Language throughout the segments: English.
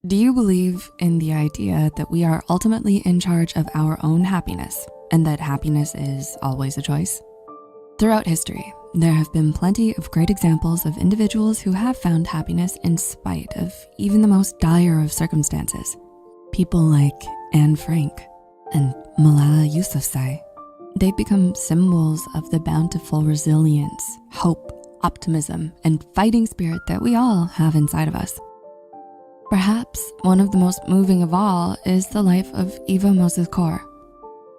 Do you believe in the idea that we are ultimately in charge of our own happiness and that happiness is always a choice? Throughout history, there have been plenty of great examples of individuals who have found happiness in spite of even the most dire of circumstances. People like Anne Frank and Malala Yousafzai. They've become symbols of the bountiful resilience, hope, optimism, and fighting spirit that we all have inside of us. Perhaps one of the most moving of all is the life of Eva Moses Kor,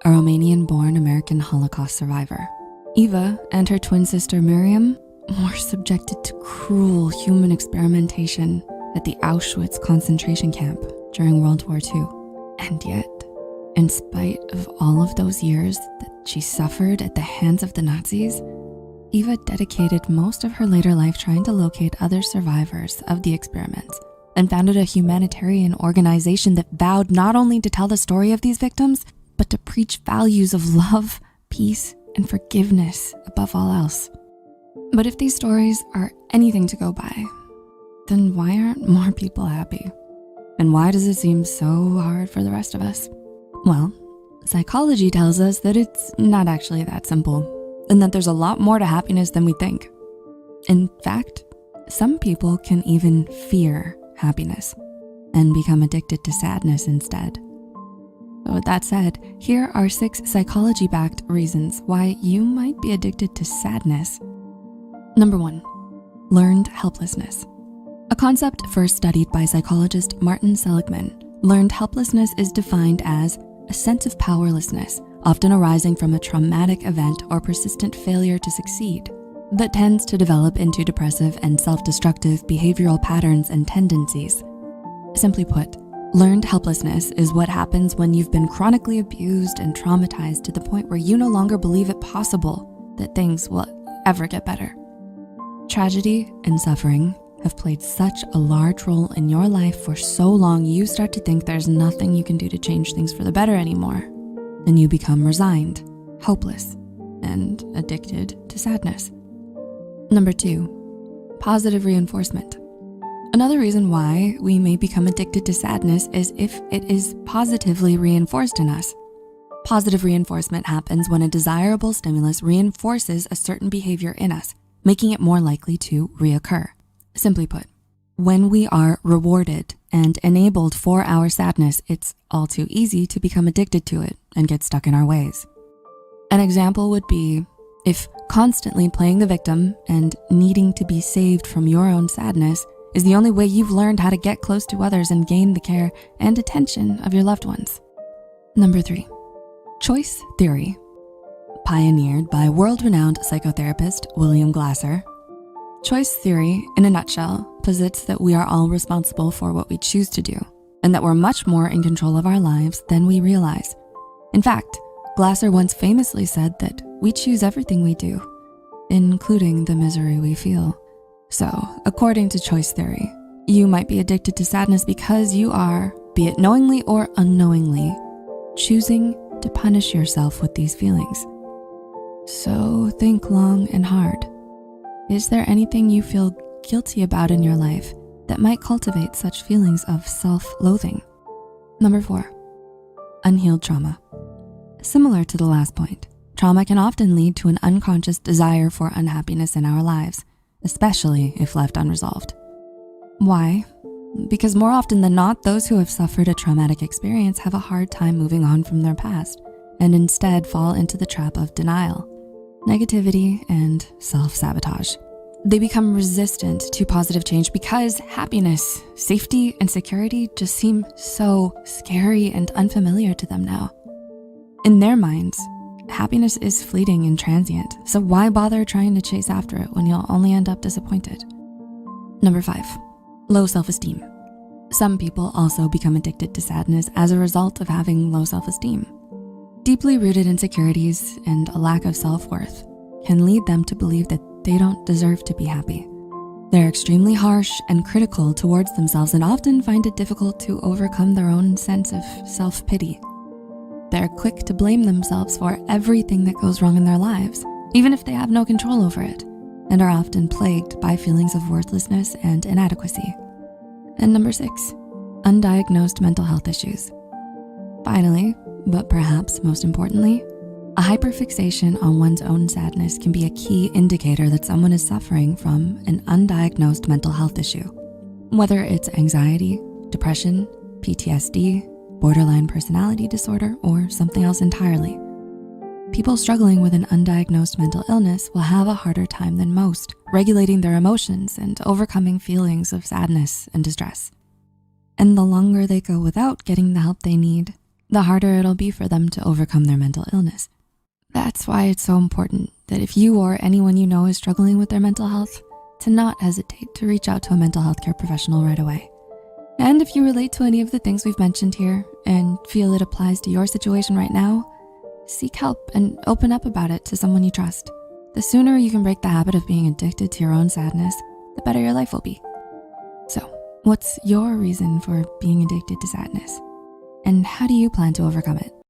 a Romanian-born American Holocaust survivor. Eva and her twin sister Miriam were subjected to cruel human experimentation at the Auschwitz concentration camp during World War II. And yet, in spite of all of those years that she suffered at the hands of the Nazis, Eva dedicated most of her later life trying to locate other survivors of the experiments and founded a humanitarian organization that vowed not only to tell the story of these victims, but to preach values of love, peace, and forgiveness above all else. But if these stories are anything to go by, then why aren't more people happy? And why does it seem so hard for the rest of us? Well, psychology tells us that it's not actually that simple, and that there's a lot more to happiness than we think. In fact, some people can even fear happiness and become addicted to sadness instead. But with that said, here are 6 psychology-backed reasons why you might be addicted to sadness. Number 1, learned helplessness. A concept first studied by psychologist Martin Seligman. Learned helplessness is defined as a sense of powerlessness, often arising from a traumatic event or persistent failure to succeed, that tends to develop into depressive and self-destructive behavioral patterns and tendencies. Simply put, learned helplessness is what happens when you've been chronically abused and traumatized to the point where you no longer believe it possible that things will ever get better. Tragedy and suffering have played such a large role in your life for so long, you start to think there's nothing you can do to change things for the better anymore. And you become resigned, hopeless, and addicted to sadness. Number 2, positive reinforcement. Another reason why we may become addicted to sadness is if it is positively reinforced in us. Positive reinforcement happens when a desirable stimulus reinforces a certain behavior in us, making it more likely to reoccur. Simply put, when we are rewarded and enabled for our sadness, it's all too easy to become addicted to it and get stuck in our ways. An example would be if constantly playing the victim and needing to be saved from your own sadness is the only way you've learned how to get close to others and gain the care and attention of your loved ones. Number 3, choice theory. Pioneered by world-renowned psychotherapist William Glasser, choice theory, in a nutshell, posits that we are all responsible for what we choose to do and that we're much more in control of our lives than we realize. In fact, Glasser once famously said that we choose everything we do, including the misery we feel. So, according to choice theory, you might be addicted to sadness because you are, be it knowingly or unknowingly, choosing to punish yourself with these feelings. So think long and hard. Is there anything you feel guilty about in your life that might cultivate such feelings of self-loathing? Number 4, unhealed trauma. Similar to the last point, trauma can often lead to an unconscious desire for unhappiness in our lives, especially if left unresolved. Why? Because more often than not, those who have suffered a traumatic experience have a hard time moving on from their past and instead fall into the trap of denial, negativity, and self-sabotage. They become resistant to positive change because happiness, safety, and security just seem so scary and unfamiliar to them now. In their minds, happiness is fleeting and transient, so why bother trying to chase after it when you'll only end up disappointed? Number 5, low self-esteem. Some people also become addicted to sadness as a result of having low self-esteem. Deeply rooted insecurities and a lack of self-worth can lead them to believe that they don't deserve to be happy. They're extremely harsh and critical towards themselves and often find it difficult to overcome their own sense of self-pity. They're quick to blame themselves for everything that goes wrong in their lives, even if they have no control over it, and are often plagued by feelings of worthlessness and inadequacy. And number 6, undiagnosed mental health issues. Finally, but perhaps most importantly, a hyperfixation on one's own sadness can be a key indicator that someone is suffering from an undiagnosed mental health issue. Whether it's anxiety, depression, PTSD, borderline personality disorder, or something else entirely. People struggling with an undiagnosed mental illness will have a harder time than most regulating their emotions and overcoming feelings of sadness and distress. And the longer they go without getting the help they need, the harder it'll be for them to overcome their mental illness. That's why it's so important that if you or anyone you know is struggling with their mental health, to not hesitate to reach out to a mental health care professional right away. And if you relate to any of the things we've mentioned here and feel it applies to your situation right now, seek help and open up about it to someone you trust. The sooner you can break the habit of being addicted to your own sadness, the better your life will be. So, what's your reason for being addicted to sadness? And how do you plan to overcome it?